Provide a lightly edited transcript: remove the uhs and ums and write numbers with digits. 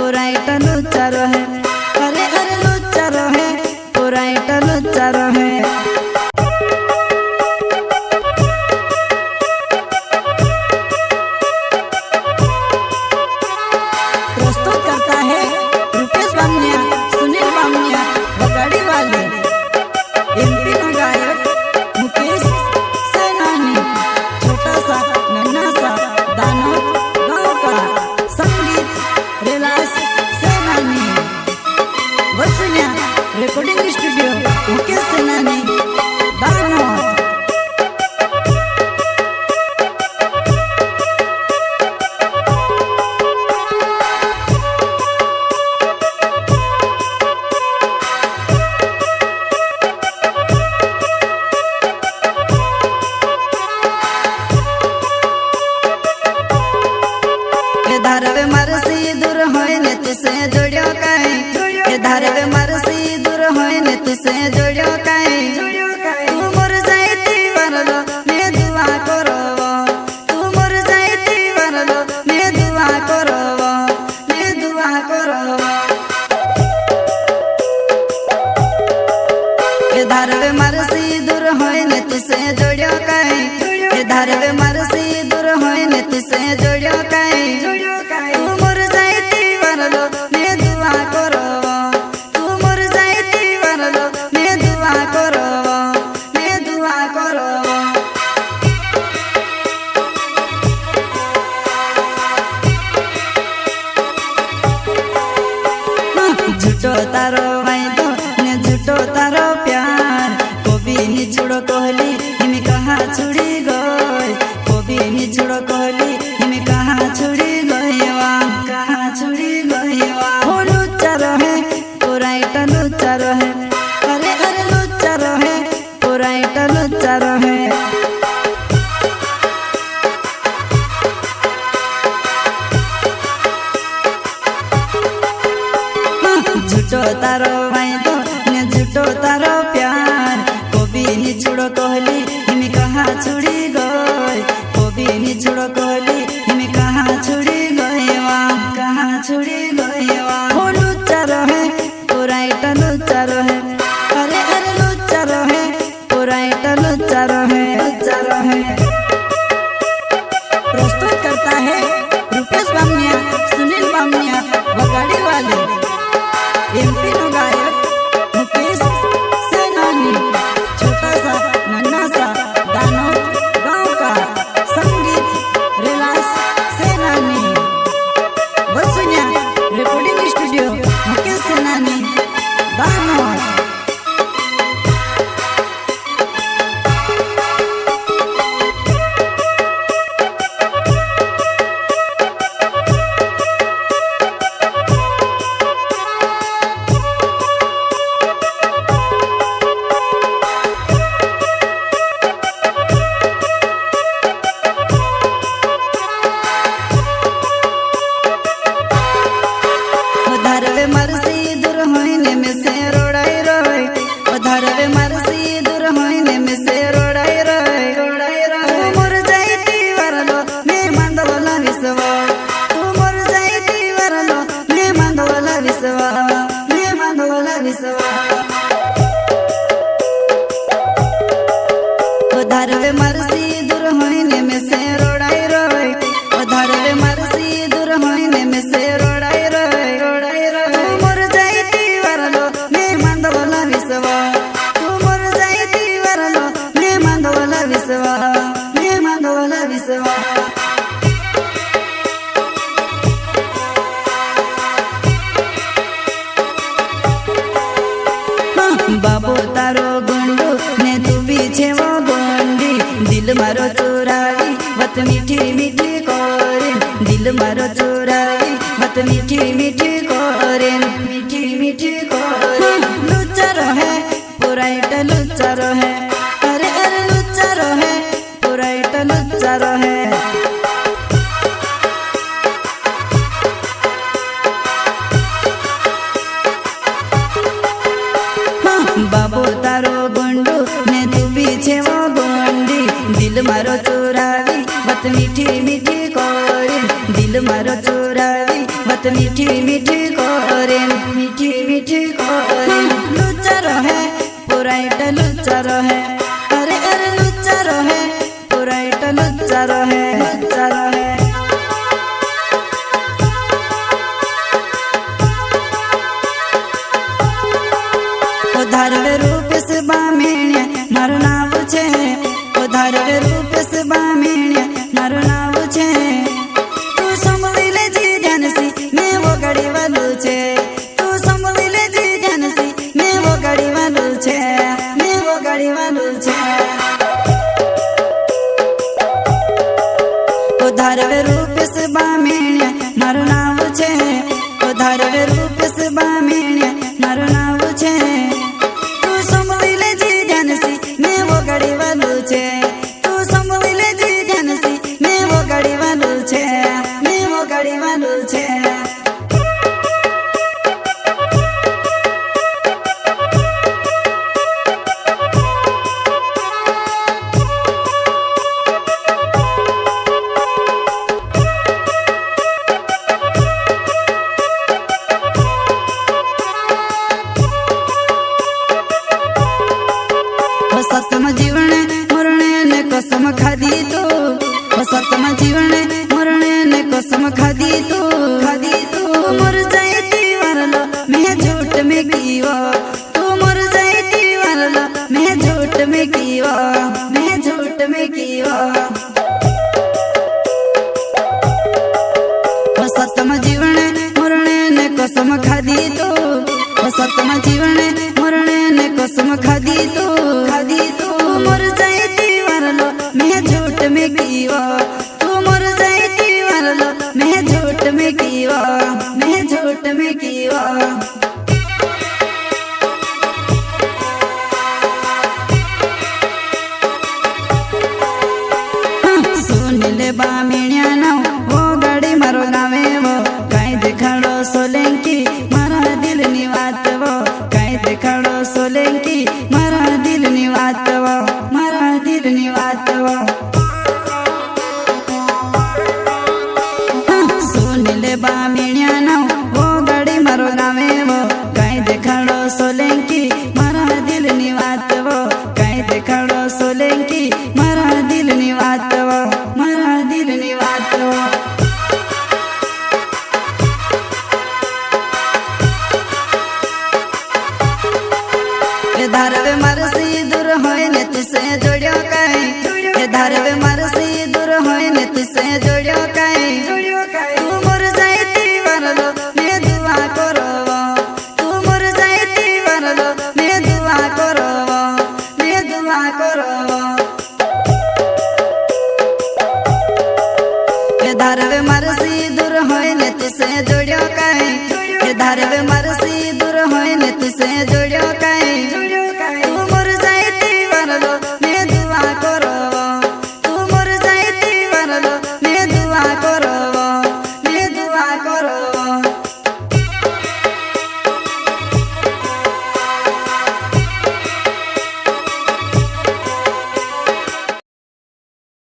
पूरा इटा लुच्चा रहे। अरे अरे लुच्चा रहे, पूरा इटा लुच्चा रहे। प्रस्तुत करता है रुपेश बामनिया, सुनील बामनिया, बगाड़ी वाले। एमपी का गायक मुकेश सेनानी, छोटा सा नन्हा सा दानव गांव का। संगीत रिलायंस सेनानी। वसुनिया रिकॉर्डिंग स्टूडियो मुकेश सेनानी दानव। धारवे मरसी दूर होए ने तुसे जोड़ियो काई, ये धारवे मरसी दूर होए ने तुसे जोड़ियो काई। तू मोर जाईती वरलो मैं दुआ करवो, तू मोर जाईती वरलो मैं दुआ करवो, मैं दुआ करवो। ये धारवे मरसी दूर होए ने तुसे जोड़ियो काई, ये धारवे मरसी दूर होए ने तुसे जोड़ियो काई। झूठो तारो वायदो ने झूठो तारो प्यार, कोबी नी छुड़ो कोहली हिमी कहाँ छुड़ी गई, कोबी नी छुड़ो कोहली हिमी कहाँ छुड़ी गई वा, कहाँ छुड़ी गई वा। हो लुच्चा रहे, पूरा इटा लुच्चा रहे। अरे अरे लुच्चा रहे, पूरा इटा लुच्चा रहे। झूठो तारो वायदो ने झूठो तारो प्यार, कोबी नी छुड़ो कोहली हिमी कहाँ छुड़ी गई, कोबी नी छुड़ो कोहली हिमी कहाँ छुड़ी गई वा, कहाँ छुड़ी गई वा। हो लुच्चा रहे, पूरा इटा लुच्चा रहे। अरे अरे लुच्चा रहे, पूरा इटा लुच्चा रहे, लुच्चा रहे। प्रस्तुत करता है रुपेश बामनिया, सुनील बामनिया, बगाड़ी वाले। एमपी का गायक मुकेश सेनानी, छोटा सा नन्हा सा दानव गांव का। संगीत रिलायंस सेनानी। वसुनिया रिकॉर्डिंग स्टूडियो मुकेश सेनानी दानव। धारवे मरसी दूर होइने में से रोड़ाई रोय, धारवे मरसी दूर होइने में से रोड़ाई रोय, रोड़ाई रोय। तू मोर जाईती वरलो मैं मंदवला विसवा, तू मोर जाईती वरलो मैं मंदवला विसवा, मैं मंदवला विसवा। धारवे मरसी दूर होइने में से रोड़ाई रोय, धारवे मरसी दूर होइने में से रोड़ाई रोय, रोड़ाई रोय। तू मोर जाईती वरलो मैं मंदवला विसवा, तू मोर जाईती वरलो मैं मंदवला विसवा, मैं मंदवला विसवा। बाबू तारो गुंडू ने तू बीछे वो गोंडी, दिल मारो चोरावी मत मीठी मीठी कोरेन, दिल मारो चोरावी मत मीठी मीठी कोरेन, मीठी मीठी कोरेन। लुच्चा रहे, पूरा इटा लुच्चा रहे। अरे अरे लुच्चा रहे, पूरा इटा लुच्चा रहे। बाबू तारो गुंडू ने तू बीछे वो गोंडी, दिल मारो चोरावी मत मीठी मीठी कोरेन, दिल मारो चोरावी। बात मीठी मीठी करे मीठी मीठी करे लुच्चा रहे पुराइट लुच्चा रहे अरे अरे लुच्चा रहे पुराइट लुच्चा रहे लुच्चा रहे धारवे रूप से बामेण्य मारू नाव छे धारवे रूप से बामेण्य मारू नाव छे तू संभली ले जी ध्यान सी मैं वो गड़ी वालू छे तू संभली ले जी ध्यान सी मैं वो गड़ी वालू छे मैं वो गड़ी वालू छे धारवे रूप से बामेण्य मारू नाव छे धारवे रूप से बामेण्य मारू नाव छे सतम जीवन मरणे ने कसम खादी तो सतम जीवन मरणे ने कसम खादी तो मर जाती वारलो मैं झूठ में कीवा तू मर जाती वारलो मैं झूठ में कीवा मैं झूठ में कीवा सतम जीवन मरणे ने कसम खादी तो सतम जीवन मरणे ने कसम खादी तो मर जाती वारलो मैं झूठ में कीवा तू मर जाती वारलो मैं झूठ में कीवा मैं झूठ में कीवा सुन ले बामिण्या ना वो गाड़ी मारो गावे वो कहीं दिखाड़ो सोलंकी मारा दिल नी बात वो कहीं दिखाड़ो सोलंकी मारा दिल नी बात वो मारा दिल नी बात वो सुन ले बामिण्या ना वो गाड़ी मारो गावे वो कहीं दिखाड़ो सोलंकी मारा दिल नी बात वो कहीं दिखाड़ो सोलंकी मारा दिल नी बात वो मारा दिल नी बात वो धारवे मरसी दूर होए ने तुसे जोड़ियो काई धारवे मरसी दूर होए ने तुसे जोड़ियो काई तू मर जाती वारलो मैं दुआ करवा तू मर जाती वारलो मैं दुआ करवा मैं दुआ करवा धारवे मरसी दूर होए ने तुसे जोड़ियो काई धारवे मरसी दूर होए ने तुसे जोड़ियो काई मैं दुआ करवा